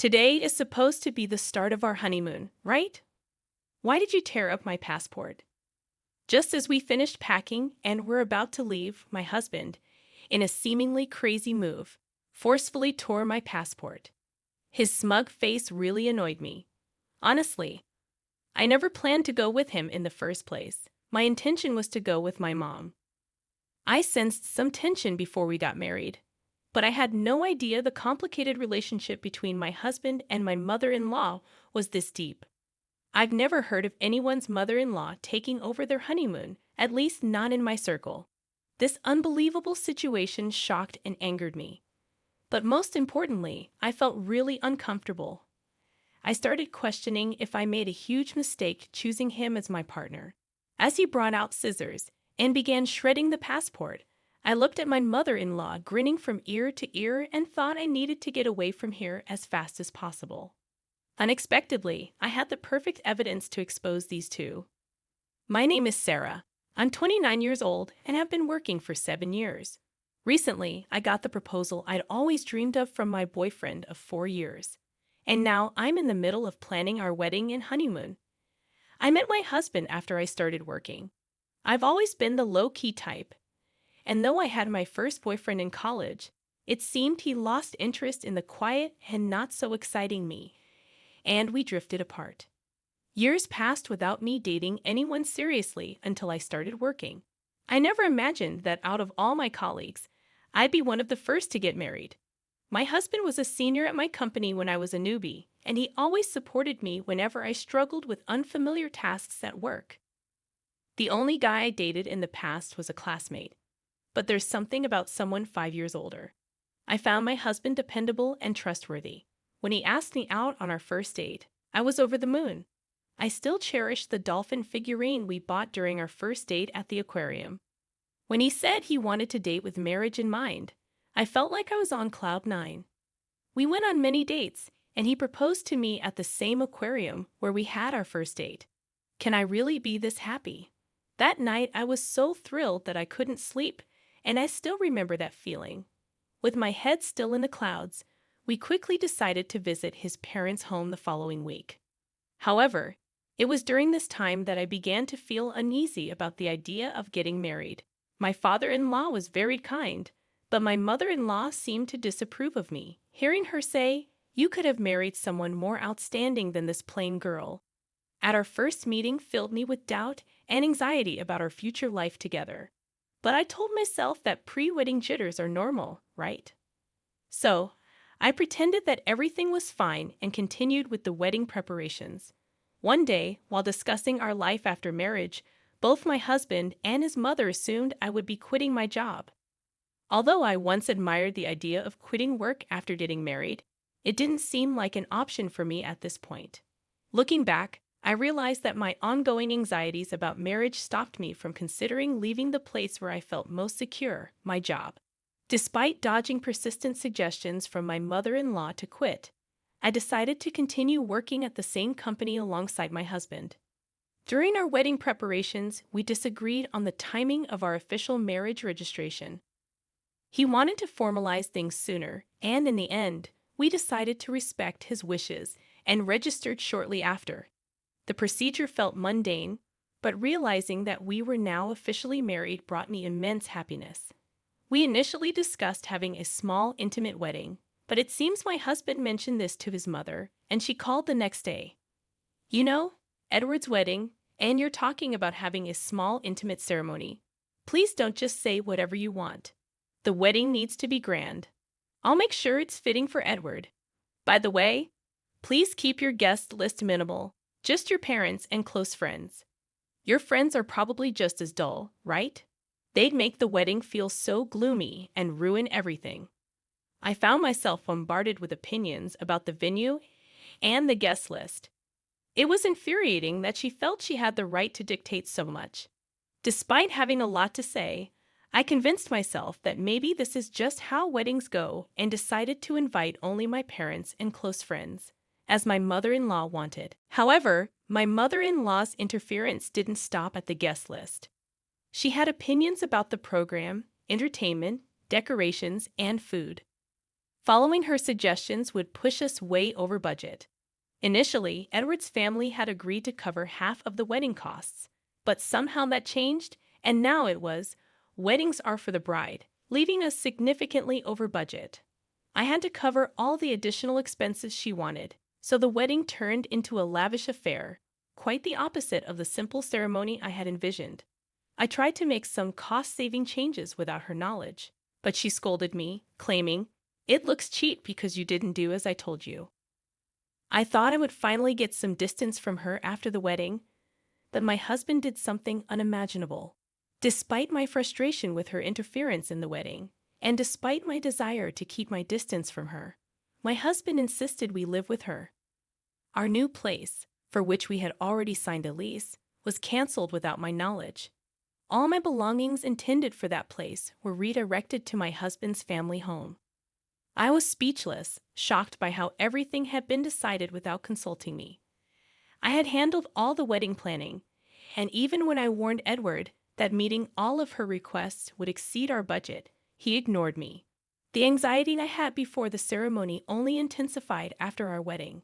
Today is supposed to be the start of our honeymoon, right? Why did you tear up my passport? Just as we finished packing and were about to leave, my husband, in a seemingly crazy move, forcefully tore my passport. His smug face really annoyed me. Honestly, I never planned to go with him in the first place. My intention was to go with my mom. I sensed some tension before we got married, but I had no idea the complicated relationship between my husband and my mother-in-law was this deep. I've never heard of anyone's mother-in-law taking over their honeymoon, at least not in my circle. This unbelievable situation shocked and angered me. But most importantly, I felt really uncomfortable. I started questioning if I made a huge mistake choosing him as my partner. As he brought out scissors and began shredding the passport, I looked at my mother-in-law grinning from ear to ear and thought I needed to get away from here as fast as possible. Unexpectedly, I had the perfect evidence to expose these two. My name is Sarah. I'm 29 years old and have been working for 7 years. Recently, I got the proposal I'd always dreamed of from my boyfriend of 4 years. And now I'm in the middle of planning our wedding and honeymoon. I met my husband after I started working. I've always been the low-key type, and though I had my first boyfriend in college, it seemed he lost interest in the quiet and not-so-exciting me, and we drifted apart. Years passed without me dating anyone seriously until I started working. I never imagined that out of all my colleagues, I'd be one of the first to get married. My husband was a senior at my company when I was a newbie, and he always supported me whenever I struggled with unfamiliar tasks at work. The only guy I dated in the past was a classmate, but there's something about someone 5 years older. I found my husband dependable and trustworthy. When he asked me out on our first date, I was over the moon. I still cherish the dolphin figurine we bought during our first date at the aquarium. When he said he wanted to date with marriage in mind, I felt like I was on cloud 9. We went on many dates, and he proposed to me at the same aquarium where we had our first date. Can I really be this happy? That night, I was so thrilled that I couldn't sleep, and I still remember that feeling. With my head still in the clouds, we quickly decided to visit his parents' home the following week. However, it was during this time that I began to feel uneasy about the idea of getting married. My father-in-law was very kind, but my mother-in-law seemed to disapprove of me. Hearing her say, "You could have married someone more outstanding than this plain girl," at our first meeting filled me with doubt and anxiety about our future life together. But I told myself that pre-wedding jitters are normal, right? So, I pretended that everything was fine and continued with the wedding preparations. One day, while discussing our life after marriage, both my husband and his mother assumed I would be quitting my job. Although I once admired the idea of quitting work after getting married, it didn't seem like an option for me at this point. Looking back, I realized that my ongoing anxieties about marriage stopped me from considering leaving the place where I felt most secure, my job. Despite dodging persistent suggestions from my mother-in-law to quit, I decided to continue working at the same company alongside my husband. During our wedding preparations, we disagreed on the timing of our official marriage registration. He wanted to formalize things sooner, and in the end, we decided to respect his wishes and registered shortly after. The procedure felt mundane, but realizing that we were now officially married brought me immense happiness. We initially discussed having a small, intimate wedding, but it seems my husband mentioned this to his mother, and she called the next day. "You know, Edward's wedding, and you're talking about having a small, intimate ceremony. Please don't just say whatever you want. The wedding needs to be grand. I'll make sure it's fitting for Edward. By the way, please keep your guest list minimal, just your parents and close friends. Your friends are probably just as dull, right? They'd make the wedding feel so gloomy and ruin everything." I found myself bombarded with opinions about the venue and the guest list. It was infuriating that she felt she had the right to dictate so much. Despite having a lot to say, I convinced myself that maybe this is just how weddings go and decided to invite only my parents and close friends, as my mother-in-law wanted. However, my mother-in-law's interference didn't stop at the guest list. She had opinions about the program, entertainment, decorations, and food. Following her suggestions would push us way over budget. Initially, Edward's family had agreed to cover half of the wedding costs, but somehow that changed, and now it was, weddings are for the bride, leaving us significantly over budget. I had to cover all the additional expenses she wanted, so the wedding turned into a lavish affair, quite the opposite of the simple ceremony I had envisioned. I tried to make some cost-saving changes without her knowledge, but she scolded me, claiming, "It looks cheap because you didn't do as I told you." I thought I would finally get some distance from her after the wedding, but my husband did something unimaginable. Despite my frustration with her interference in the wedding, and despite my desire to keep my distance from her, my husband insisted we live with her. Our new place, for which we had already signed a lease, was canceled without my knowledge. All my belongings intended for that place were redirected to my husband's family home. I was speechless, shocked by how everything had been decided without consulting me. I had handled all the wedding planning, and even when I warned Edward that meeting all of her requests would exceed our budget, he ignored me. The anxiety I had before the ceremony only intensified after our wedding.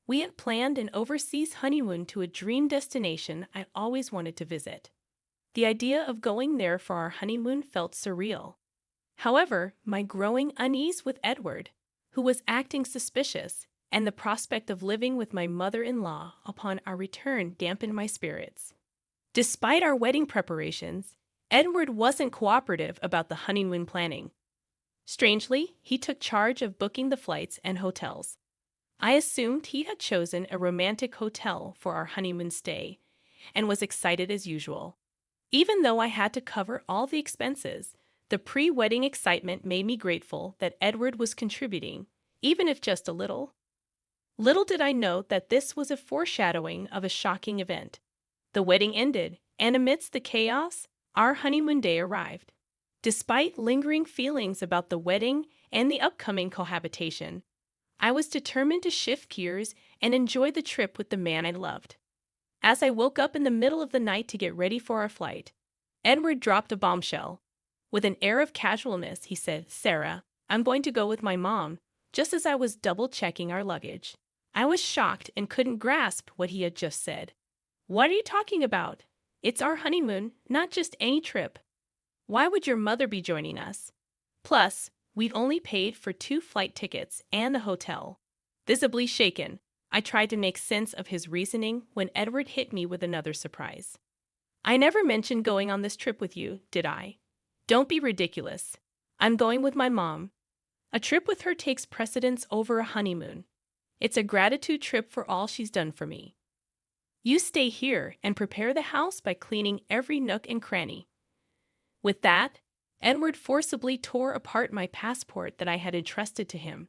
We had planned an overseas honeymoon to a dream destination I always wanted to visit. The idea of going there for our honeymoon felt surreal. However, my growing unease with Edward, who was acting suspicious, and the prospect of living with my mother-in-law upon our return dampened my spirits. Despite our wedding preparations, Edward wasn't cooperative about the honeymoon planning. Strangely, he took charge of booking the flights and hotels. I assumed he had chosen a romantic hotel for our honeymoon stay, and was excited as usual. Even though I had to cover all the expenses, the pre-wedding excitement made me grateful that Edward was contributing, even if just a little. Little did I know that this was a foreshadowing of a shocking event. The wedding ended, and amidst the chaos, our honeymoon day arrived. Despite lingering feelings about the wedding and the upcoming cohabitation, I was determined to shift gears and enjoy the trip with the man I loved. As I woke up in the middle of the night to get ready for our flight, Edward dropped a bombshell. With an air of casualness, he said, "Sarah, I'm going to go with my mom," just as I was double-checking our luggage. I was shocked and couldn't grasp what he had just said. "What are you talking about? It's our honeymoon, not just any trip. Why would your mother be joining us? Plus, we've only paid for 2 flight tickets and the hotel." Visibly shaken, I tried to make sense of his reasoning when Edward hit me with another surprise. "I never mentioned going on this trip with you, did I? Don't be ridiculous. I'm going with my mom. A trip with her takes precedence over a honeymoon. It's a gratitude trip for all she's done for me. You stay here and prepare the house by cleaning every nook and cranny." With that, Edward forcibly tore apart my passport that I had entrusted to him.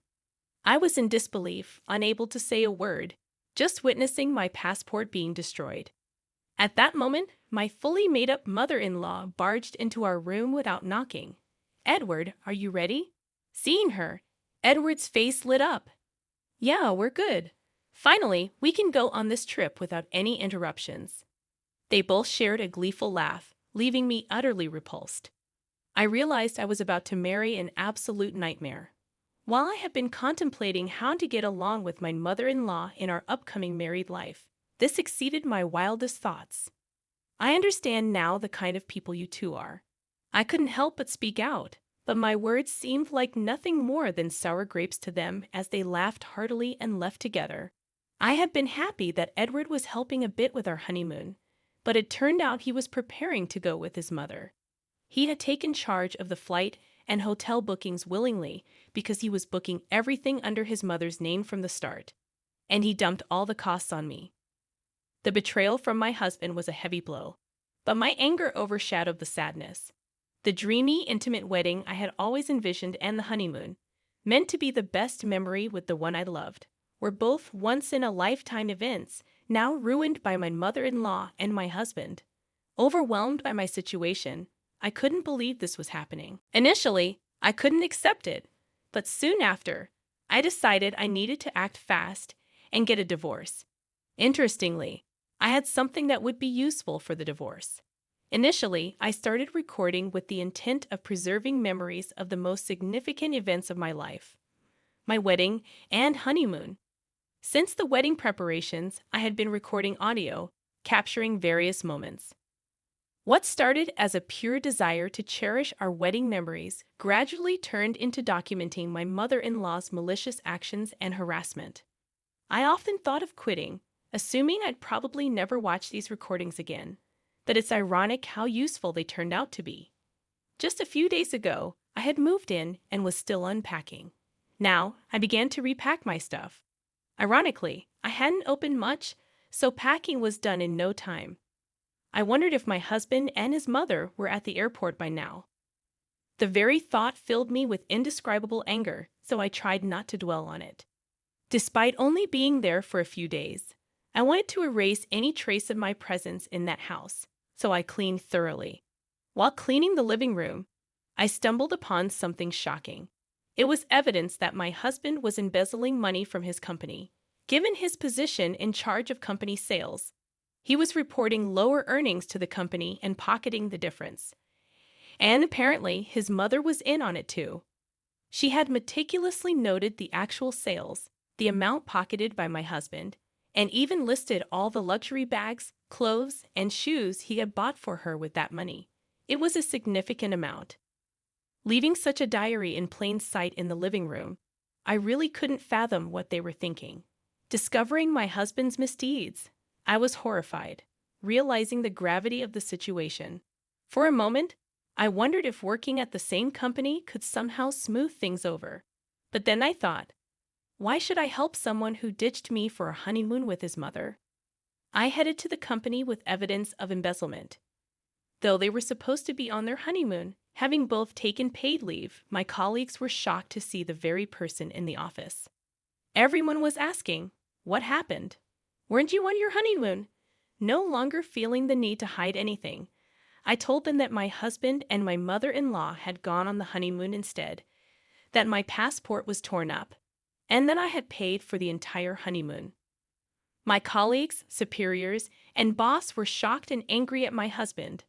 I was in disbelief, unable to say a word, just witnessing my passport being destroyed. At that moment, my fully made-up mother-in-law barged into our room without knocking. "Edward, are you ready?" Seeing her, Edward's face lit up. "Yeah, we're good. Finally, we can go on this trip without any interruptions." They both shared a gleeful laugh, leaving me utterly repulsed. I realized I was about to marry an absolute nightmare. While I had been contemplating how to get along with my mother-in-law in our upcoming married life, this exceeded my wildest thoughts. I understand now the kind of people you two are. I couldn't help but speak out, but my words seemed like nothing more than sour grapes to them as they laughed heartily and left together. I had been happy that Edward was helping a bit with our honeymoon, but it turned out he was preparing to go with his mother. He had taken charge of the flight and hotel bookings willingly because he was booking everything under his mother's name from the start, and he dumped all the costs on me. The betrayal from my husband was a heavy blow, but my anger overshadowed the sadness. The dreamy, intimate wedding I had always envisioned and the honeymoon, meant to be the best memory with the one I loved, were both once-in-a-lifetime events, now ruined by my mother-in-law and my husband. Overwhelmed by my situation, I couldn't believe this was happening. Initially, I couldn't accept it, but soon after, I decided I needed to act fast and get a divorce. Interestingly, I had something that would be useful for the divorce. Initially, I started recording with the intent of preserving memories of the most significant events of my life, my wedding, and honeymoon. Since the wedding preparations, I had been recording audio, capturing various moments. What started as a pure desire to cherish our wedding memories gradually turned into documenting my mother-in-law's malicious actions and harassment. I often thought of quitting, assuming I'd probably never watch these recordings again, but it's ironic how useful they turned out to be. Just a few days ago, I had moved in and was still unpacking. Now, I began to repack my stuff. Ironically, I hadn't opened much, so packing was done in no time. I wondered if my husband and his mother were at the airport by now. The very thought filled me with indescribable anger, so I tried not to dwell on it. Despite only being there for a few days, I wanted to erase any trace of my presence in that house, so I cleaned thoroughly. While cleaning the living room, I stumbled upon something shocking. It was evidence that my husband was embezzling money from his company. Given his position in charge of company sales, he was reporting lower earnings to the company and pocketing the difference. And apparently, his mother was in on it too. She had meticulously noted the actual sales, the amount pocketed by my husband, and even listed all the luxury bags, clothes, and shoes he had bought for her with that money. It was a significant amount. Leaving such a diary in plain sight in the living room, I really couldn't fathom what they were thinking. Discovering my husband's misdeeds, I was horrified, realizing the gravity of the situation. For a moment, I wondered if working at the same company could somehow smooth things over. But then I thought, why should I help someone who ditched me for a honeymoon with his mother? I headed to the company with evidence of embezzlement. Though they were supposed to be on their honeymoon, having both taken paid leave, my colleagues were shocked to see the very person in the office. Everyone was asking, what happened? Weren't you on your honeymoon? No longer feeling the need to hide anything, I told them that my husband and my mother-in-law had gone on the honeymoon instead, that my passport was torn up, and that I had paid for the entire honeymoon. My colleagues, superiors, and boss were shocked and angry at my husband.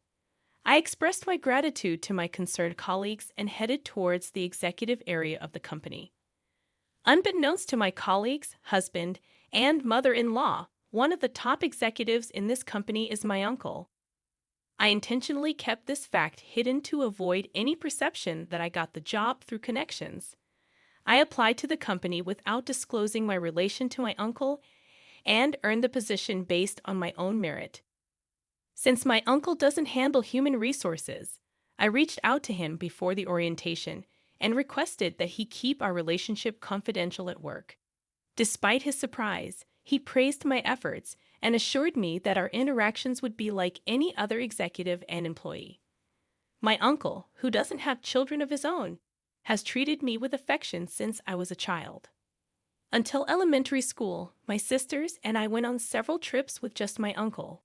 I expressed my gratitude to my concerned colleagues and headed towards the executive area of the company. Unbeknownst to my colleagues, husband, and mother-in-law, one of the top executives in this company is my uncle. I intentionally kept this fact hidden to avoid any perception that I got the job through connections. I applied to the company without disclosing my relation to my uncle and earned the position based on my own merit. Since my uncle doesn't handle human resources, I reached out to him before the orientation and requested that he keep our relationship confidential at work. Despite his surprise, he praised my efforts and assured me that our interactions would be like any other executive and employee. My uncle, who doesn't have children of his own, has treated me with affection since I was a child. Until elementary school, my sisters and I went on several trips with just my uncle.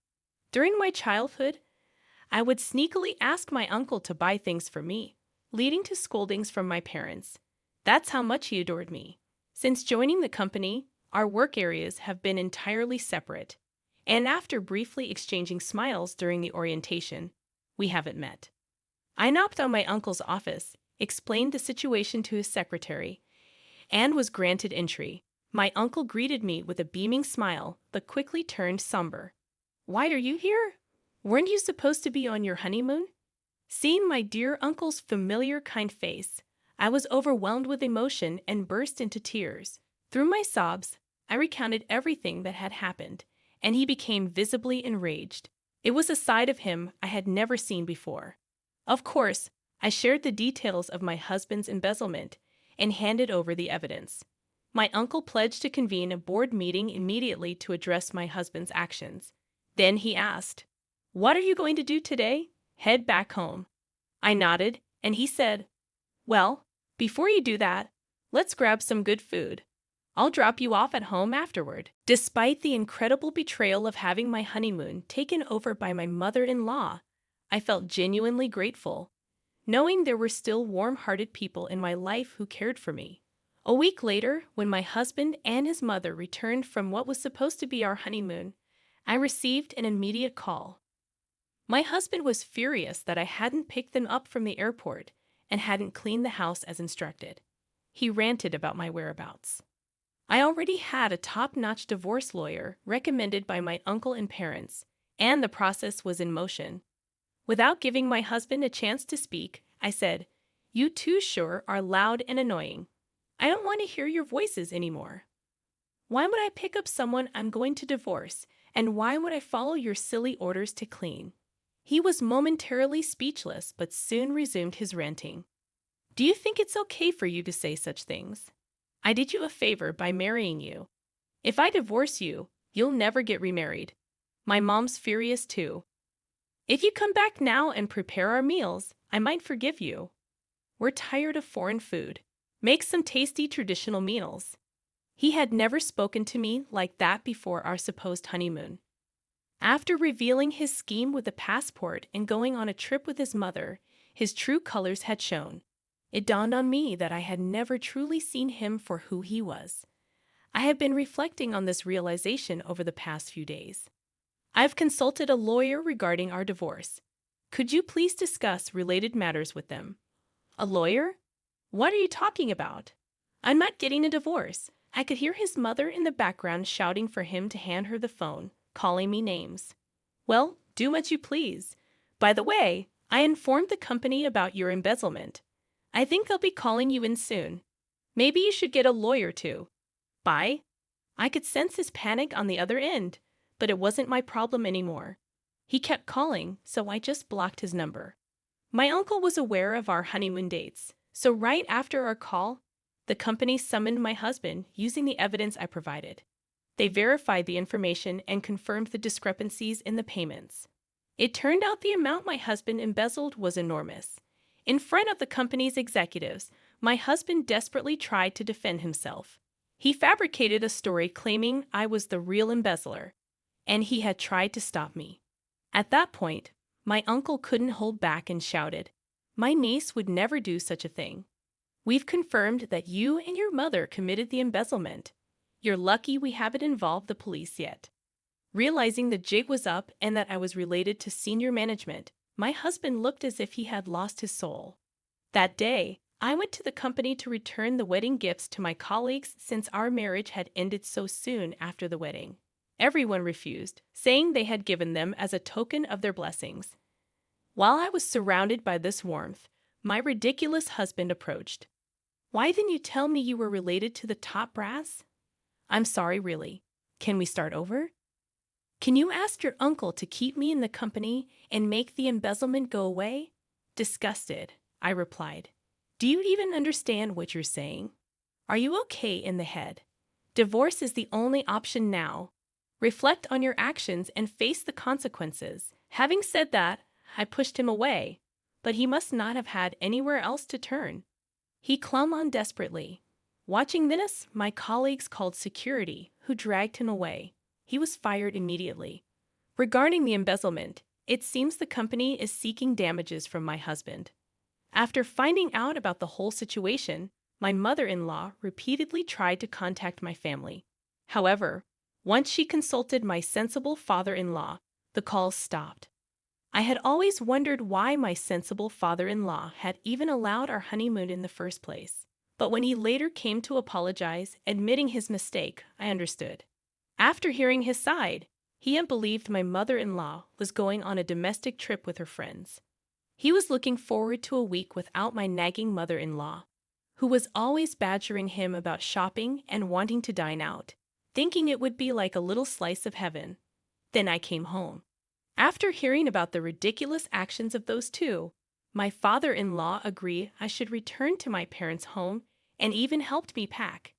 During my childhood, I would sneakily ask my uncle to buy things for me, leading to scoldings from my parents. That's how much he adored me. Since joining the company, our work areas have been entirely separate, and after briefly exchanging smiles during the orientation, we haven't met. I knocked on my uncle's office, explained the situation to his secretary, and was granted entry. My uncle greeted me with a beaming smile, but quickly turned somber. "Why are you here? Weren't you supposed to be on your honeymoon?" Seeing my dear uncle's familiar, kind face, I was overwhelmed with emotion and burst into tears. Through my sobs, I recounted everything that had happened, and he became visibly enraged. It was a side of him I had never seen before. Of course, I shared the details of my husband's embezzlement and handed over the evidence. My uncle pledged to convene a board meeting immediately to address my husband's actions. Then he asked, "What are you going to do today?" "Head back home." I nodded, and he said, "Well, before you do that, let's grab some good food. I'll drop you off at home afterward." Despite the incredible betrayal of having my honeymoon taken over by my mother-in-law, I felt genuinely grateful, knowing there were still warm-hearted people in my life who cared for me. A week later, when my husband and his mother returned from what was supposed to be our honeymoon, I received an immediate call. My husband was furious that I hadn't picked them up from the airport and hadn't cleaned the house as instructed. he ranted about my whereabouts. I already had a top-notch divorce lawyer recommended by my uncle and parents, and the process was in motion. Without giving my husband a chance to speak, I said, "You too sure are loud and annoying. I don't want to hear your voices anymore. Why would I pick up someone I'm going to divorce, and why would I follow your silly orders to clean?" He was momentarily speechless, but soon resumed his ranting. "Do you think it's okay for you to say such things? I did you a favor by marrying you. If I divorce you, you'll never get remarried. My mom's furious too. If you come back now and prepare our meals, I might forgive you. We're tired of foreign food. Make some tasty traditional meals." He had never spoken to me like that before our supposed honeymoon. After revealing his scheme with the passport and going on a trip with his mother, his true colors had shown. It dawned on me that I had never truly seen him for who he was. I have been reflecting on this realization over the past few days. I've consulted a lawyer regarding our divorce. Could you please discuss related matters with them? A lawyer? What are you talking about? I'm not getting a divorce. I could hear his mother in the background shouting for him to hand her the phone, calling me names. Well, do what you please. By the way, I informed the company about your embezzlement. I think they'll be calling you in soon. Maybe you should get a lawyer too. Bye. I could sense his panic on the other end, but it wasn't my problem anymore. He kept calling, so I just blocked his number. My uncle was aware of our honeymoon dates, so right after our call, the company summoned my husband using the evidence I provided. They verified the information and confirmed the discrepancies in the payments. It turned out the amount my husband embezzled was enormous. In front of the company's executives, my husband desperately tried to defend himself. He fabricated a story claiming I was the real embezzler, and he had tried to stop me. At that point, my uncle couldn't hold back and shouted, "My niece would never do such a thing. We've confirmed that you and your mother committed the embezzlement. You're lucky we haven't involved the police yet." Realizing the jig was up and that I was related to senior management, my husband looked as if he had lost his soul. That day, I went to the company to return the wedding gifts to my colleagues since our marriage had ended so soon after the wedding. Everyone refused, saying they had given them as a token of their blessings. While I was surrounded by this warmth, my ridiculous husband approached. "Why didn't you tell me you were related to the top brass?" "I'm sorry, really. Can we start over?" "Can you ask your uncle to keep me in the company and make the embezzlement go away?" Disgusted, I replied. "Do you even understand what you're saying? Are you okay in the head? Divorce is the only option now. Reflect on your actions and face the consequences." Having said that, I pushed him away, but he must not have had anywhere else to turn. He clung on desperately. Watching this, my colleagues called security, who dragged him away. He was fired immediately. Regarding the embezzlement, it seems the company is seeking damages from my husband. After finding out about the whole situation, my mother-in-law repeatedly tried to contact my family. However, once she consulted my sensible father-in-law, the calls stopped. I had always wondered why my sensible father-in-law had even allowed our honeymoon in the first place. But when he later came to apologize, admitting his mistake, I understood. After hearing his side, he had believed my mother-in-law was going on a domestic trip with her friends. He was looking forward to a week without my nagging mother-in-law, who was always badgering him about shopping and wanting to dine out, thinking it would be like a little slice of heaven. Then I came home. After hearing about the ridiculous actions of those two, my father-in-law agreed I should return to my parents' home and even helped me pack.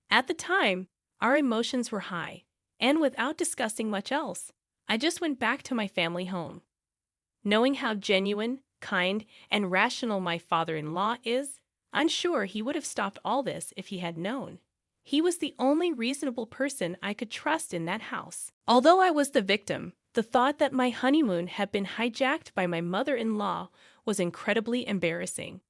At the time, our emotions were high, and without discussing much else, I just went back to my family home. Knowing how genuine, kind, and rational my father-in-law is, I'm sure he would have stopped all this if he had known. He was the only reasonable person I could trust in that house. Although I was the victim, the thought that my honeymoon had been hijacked by my mother-in-law was incredibly embarrassing.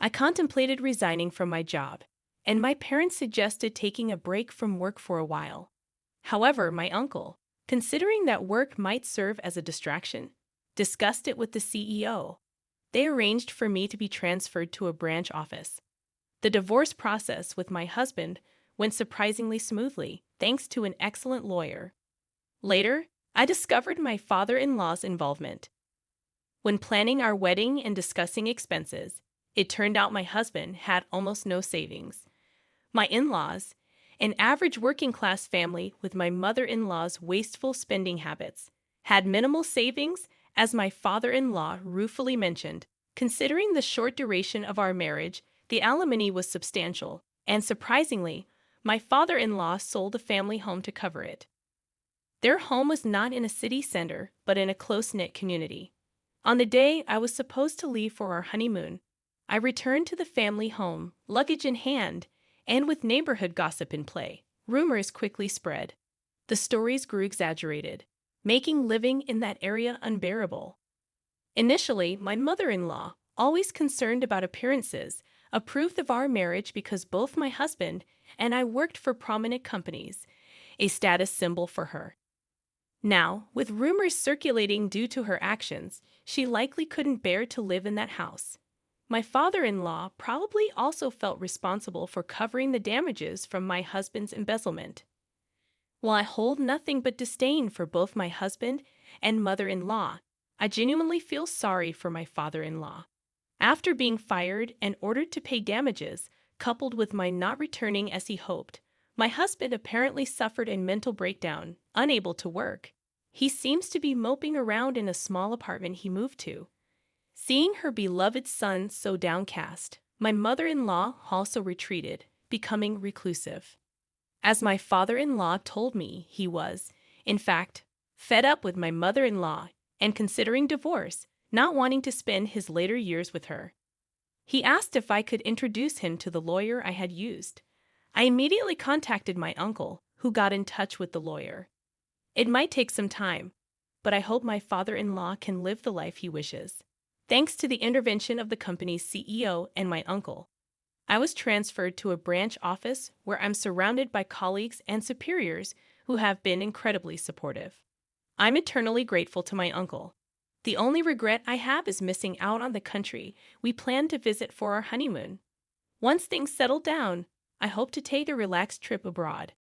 I contemplated resigning from my job, and my parents suggested taking a break from work for a while. However, my uncle, considering that work might serve as a distraction, discussed it with the CEO. They arranged for me to be transferred to a branch office. The divorce process with my husband went surprisingly smoothly, thanks to an excellent lawyer. Later, I discovered my father-in-law's involvement. When planning our wedding and discussing expenses, it turned out my husband had almost no savings. My in-laws, an average working-class family with my mother-in-law's wasteful spending habits, had minimal savings, as my father-in-law ruefully mentioned. Considering the short duration of our marriage, the alimony was substantial, and surprisingly, my father-in-law sold the family home to cover it. Their home was not in a city center, but in a close-knit community. On the day I was supposed to leave for our honeymoon, I returned to the family home, luggage in hand, and with neighborhood gossip in play. Rumors quickly spread. The stories grew exaggerated, making living in that area unbearable. Initially, my mother-in-law, always concerned about appearances, approved of our marriage because both my husband and I worked for prominent companies, a status symbol for her. Now, with rumors circulating due to her actions, she likely couldn't bear to live in that house. My father-in-law probably also felt responsible for covering the damages from my husband's embezzlement. While I hold nothing but disdain for both my husband and mother-in-law, I genuinely feel sorry for my father-in-law. After being fired and ordered to pay damages, coupled with my not returning as he hoped, my husband apparently suffered a mental breakdown, unable to work. He seems to be moping around in a small apartment he moved to. Seeing her beloved son so downcast, my mother-in-law also retreated, becoming reclusive. As my father-in-law told me, he was, in fact, fed up with my mother-in-law and considering divorce, not wanting to spend his later years with her. He asked if I could introduce him to the lawyer I had used. I immediately contacted my uncle, who got in touch with the lawyer. It might take some time, but I hope my father-in-law can live the life he wishes. Thanks to the intervention of the company's CEO and my uncle, I was transferred to a branch office where I'm surrounded by colleagues and superiors who have been incredibly supportive. I'm eternally grateful to my uncle. The only regret I have is missing out on the country we planned to visit for our honeymoon. Once things settle down, I hope to take a relaxed trip abroad.